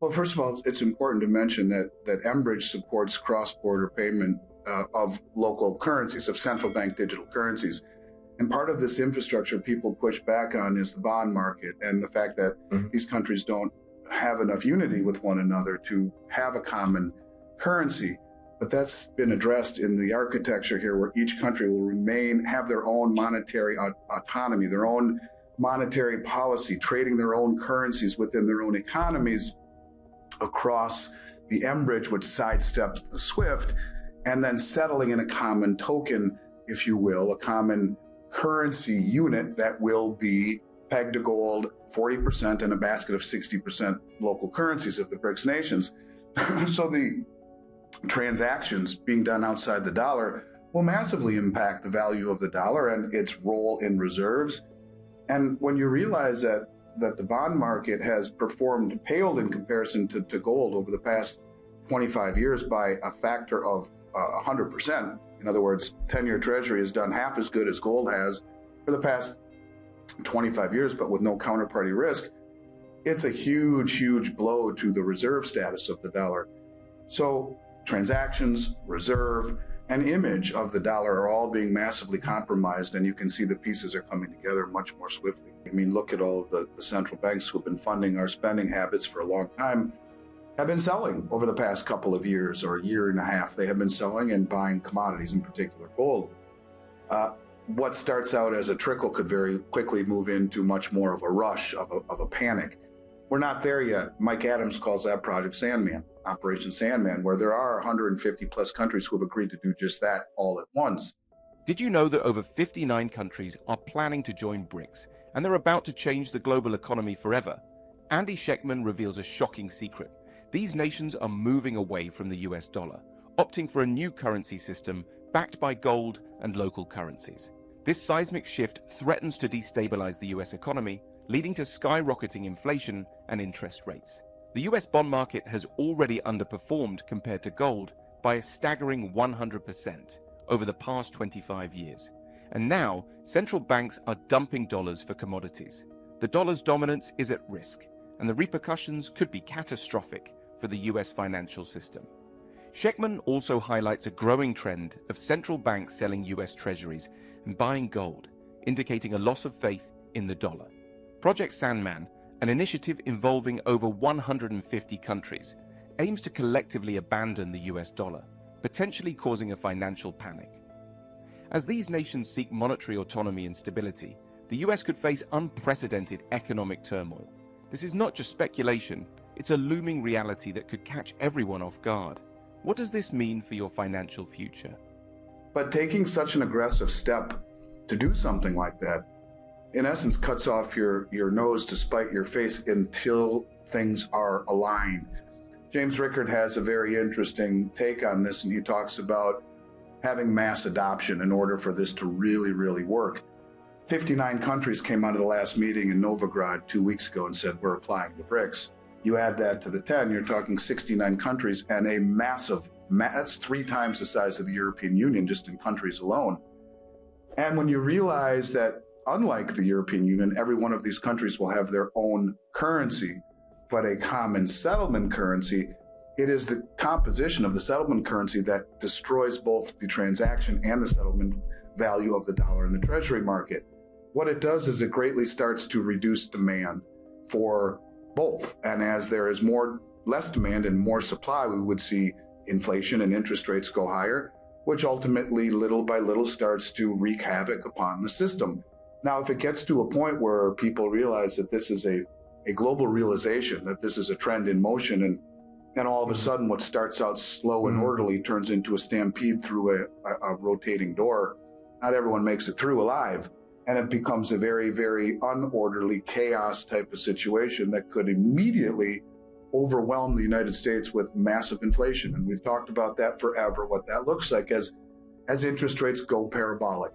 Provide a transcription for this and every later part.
Well, first of all, it's important to mention that embridge supports cross-border payment of local currencies, of central bank digital currencies. And part of this infrastructure people push back on is the bond market and the fact that these countries don't have enough unity with one another to have a common currency. But that's been addressed in the architecture here, where each country will have their own monetary autonomy, their own monetary policy, trading their own currencies within their own economies across the embridge, which sidesteps the SWIFT, and then settling in a common token, if you will, a common currency unit that will be pegged to gold, 40%, and a basket of 60% local currencies of the BRICS nations. So the transactions being done outside the dollar will massively impact the value of the dollar and its role in reserves. And when you realize that the bond market has paled in comparison to gold over the past 25 years by a factor of 100%. In other words, 10-year Treasury has done half as good as gold has for the past 25 years, but with no counterparty risk. It's a huge, huge blow to the reserve status of the dollar. So transactions, reserve, and image of the dollar are all being massively compromised, and you can see the pieces are coming together much more swiftly. I mean, look at all of the central banks who have been funding our spending habits for a long time have been selling over the past couple of years or a year and a half. They have been selling and buying commodities, in particular gold. What starts out as a trickle could very quickly move into much more of a rush, of a panic. We're not there yet. Mike Adams calls that Project Sandman, Operation Sandman, where there are 150 plus countries who have agreed to do just that all at once. Did you know that over 59 countries are planning to join BRICS, and they're about to change the global economy forever? Andy Schectman reveals a shocking secret. These nations are moving away from the US dollar, opting for a new currency system backed by gold and local currencies. This seismic shift threatens to destabilize the US economy, leading to skyrocketing inflation and interest rates. The US bond market has already underperformed compared to gold by a staggering 100% over the past 25 years. And now, central banks are dumping dollars for commodities. The dollar's dominance is at risk, and the repercussions could be catastrophic for the US financial system. Schectman also highlights a growing trend of central banks selling US Treasuries and buying gold, indicating a loss of faith in the dollar. Project Sandman, an initiative involving over 150 countries, aims to collectively abandon the US dollar, potentially causing a financial panic. As these nations seek monetary autonomy and stability, the US could face unprecedented economic turmoil. This is not just speculation, it's a looming reality that could catch everyone off guard. What does this mean for your financial future? But taking such an aggressive step to do something like that, in essence, cuts off your nose to spite your face until things are aligned. James Rickard has a very interesting take on this, and he talks about having mass adoption in order for this to really, really work. 59 countries came out of the last meeting in Novigrad 2 weeks ago and said, we're applying the BRICS. You add that to the 10, you're talking 69 countries and a massive, that's 3 times the size of the European Union just in countries alone. And when you realize that unlike the European Union, every one of these countries will have their own currency, but a common settlement currency, it is the composition of the settlement currency that destroys both the transaction and the settlement value of the dollar in the treasury market. What it does is it greatly starts to reduce demand for both. And as there is less demand and more supply, we would see inflation and interest rates go higher, which ultimately, little by little, starts to wreak havoc upon the system. Now, if it gets to a point where people realize that this is a global realization, that this is a trend in motion, and then all of a sudden what starts out slow and orderly turns into a stampede through a rotating door, not everyone makes it through alive. And it becomes a very, very unorderly chaos type of situation that could immediately overwhelm the United States with massive inflation. And we've talked about that forever, what that looks like as interest rates go parabolic.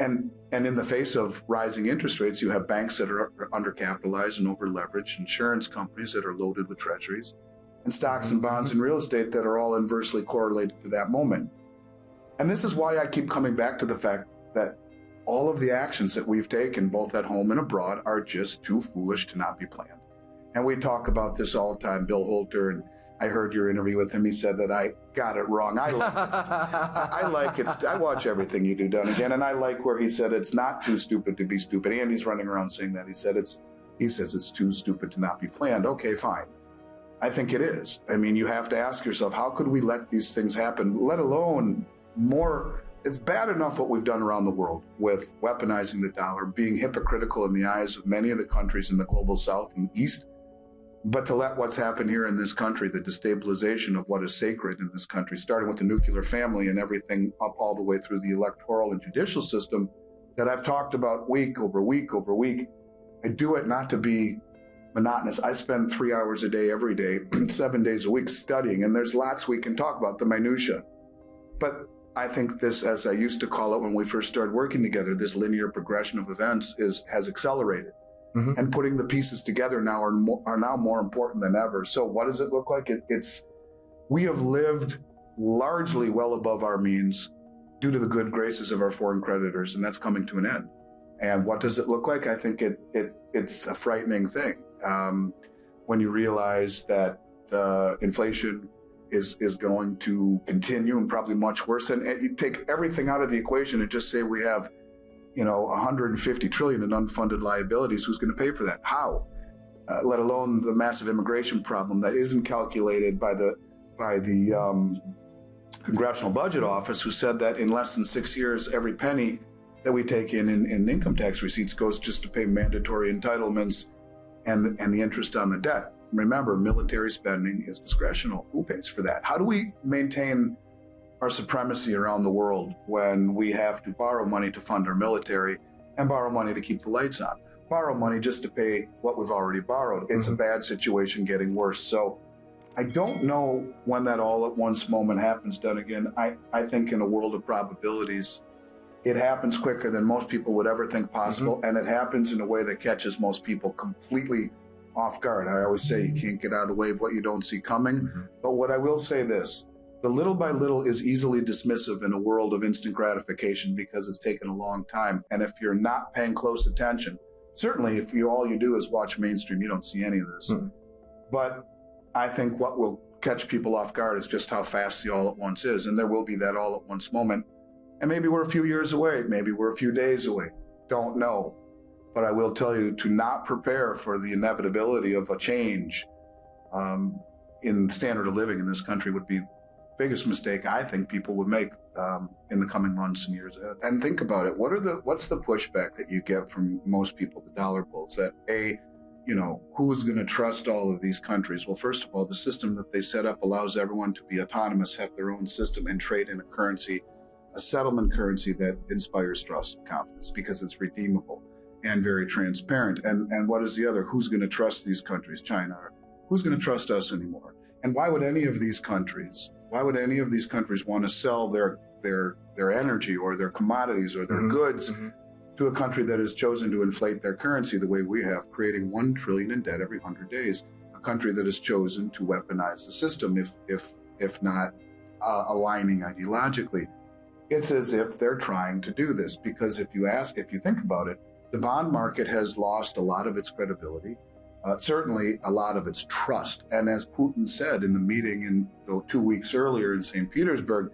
And in the face of rising interest rates, you have banks that are undercapitalized and over-leveraged, insurance companies that are loaded with treasuries, and stocks and bonds and real estate that are all inversely correlated to that moment. And this is why I keep coming back to the fact that all of the actions that we've taken, both at home and abroad, are just too foolish to not be planned. And we talk about this all the time, Bill Holter, and I heard your interview with him. He said that I got it wrong. I like it. I like it. I watch everything you do, Dunnigan, and I like where he said it's not too stupid to be stupid. Andy's running around saying that. He says it's too stupid to not be planned. Okay, fine. I think it is. I mean, you have to ask yourself, how could we let these things happen, let alone more? It's bad enough what we've done around the world with weaponizing the dollar, being hypocritical in the eyes of many of the countries in the global south and east. But to let what's happened here in this country, the destabilization of what is sacred in this country, starting with the nuclear family and everything up all the way through the electoral and judicial system that I've talked about week over week over week. I do it not to be monotonous. I spend 3 hours a day, every day, 7 days a week studying, and there's lots we can talk about, the minutia. But I think this, as I used to call it when we first started working together, this linear progression of events has accelerated. Mm-hmm. And putting the pieces together now are now more important than ever. So what does it look like? We have lived largely well above our means due to the good graces of our foreign creditors, and that's coming to an end. And what does it look like? I think it's a frightening thing when you realize that inflation is going to continue and probably much worse. And you take everything out of the equation and just say we have 150 trillion in unfunded liabilities. Who's going to pay for that? How? Let alone the massive immigration problem that isn't calculated by the Congressional Budget Office, who said that in less than 6 years, every penny that we take in income tax receipts goes just to pay mandatory entitlements and the interest on the debt. Remember, military spending is discretional. Who pays for that? How do we maintain our supremacy around the world when we have to borrow money to fund our military and borrow money to keep the lights on? Borrow money just to pay what we've already borrowed. It's a bad situation getting worse. So I don't know when that all at once moment happens, Dunnigan. I think in a world of probabilities, it happens quicker than most people would ever think possible. And it happens in a way that catches most people completely off guard. I always say you can't get out of the way of what you don't see coming. But what I will say this, the little by little is easily dismissive in a world of instant gratification because it's taken a long time. And if you're not paying close attention, certainly if all you do is watch mainstream, you don't see any of this. But I think what will catch people off guard is just how fast the all at once is. And there will be that all at once moment. And maybe we're a few years away. Maybe we're a few days away. Don't know. But I will tell you, to not prepare for the inevitability of a change in standard of living in this country would be the biggest mistake I think people would make in the coming months and years ahead. And think about it. What's the pushback that you get from most people, the dollar bulls, that who's going to trust all of these countries? Well, first of all, the system that they set up allows everyone to be autonomous, have their own system, and trade in a currency, a settlement currency that inspires trust and confidence because it's redeemable and very transparent. And what is the other? Who's going to trust these countries? China. Who's going to trust us anymore? And why would any of these countries want to sell their energy or their commodities or their goods to a country that has chosen to inflate their currency the way we have, creating 1 trillion in debt every 100 days? A country that has chosen to weaponize the system, if not aligning ideologically. It's as if they're trying to do this, because if you think about it, the bond market has lost a lot of its credibility, certainly a lot of its trust. And as Putin said in the meeting 2 weeks earlier in St. Petersburg,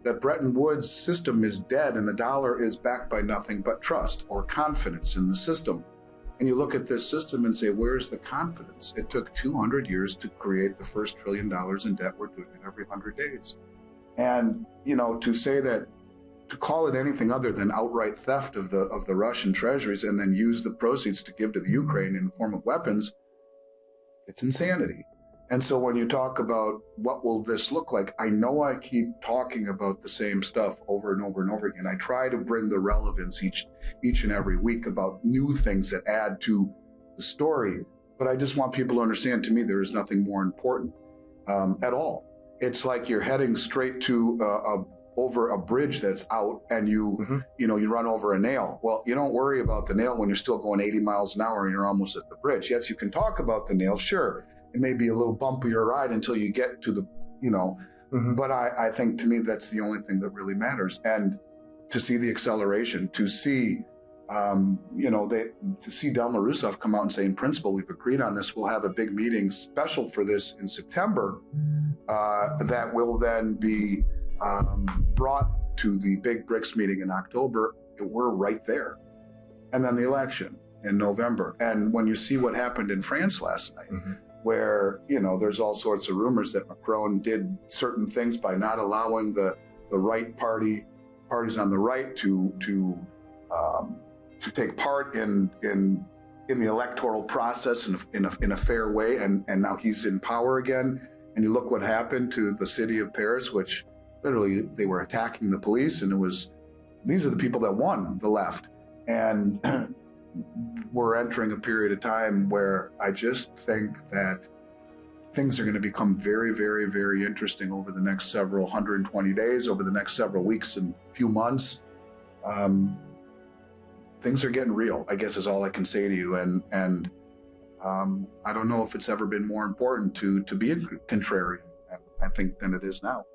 that Bretton Woods system is dead and the dollar is backed by nothing but trust or confidence in the system. And you look at this system and say, where's the confidence? It took 200 years to create the first $1 trillion in debt. We're doing it every 100 days. And, to say that, to call it anything other than outright theft of the Russian treasuries and then use the proceeds to give to the Ukraine in the form of weapons, it's insanity. And so when you talk about what will this look like, I know I keep talking about the same stuff over and over and over again. I try to bring the relevance each and every week about new things that add to the story. But I just want people to understand, to me, there is nothing more important at all. It's like you're heading straight to over a bridge that's out, and you run over a nail. Well, you don't worry about the nail when you're still going 80 miles an hour and you're almost at the bridge. Yes, you can talk about the nail, sure. It may be a little bumpier ride until you get to the, but I think, to me, that's the only thing that really matters. And to see the acceleration, to see To see Dilma Rousseff come out and say, in principle, we've agreed on this. We'll have a big meeting special for this in September that will then be brought to the big BRICS meeting in October. We're right there. And then the election in November. And when you see what happened in France last night, where, there's all sorts of rumors that Macron did certain things by not allowing the right parties on the right to take part in the electoral process in a fair way, and now he's in power again. And you look what happened to the city of Paris, which literally they were attacking the police, and these are the people that won, the left. And we're entering a period of time where I just think that things are going to become very, very, very interesting over the next 120 days, over the next several weeks and few months. Things are getting real, I guess, is all I can say to you. And I don't know if it's ever been more important to be a contrarian, I think, than it is now.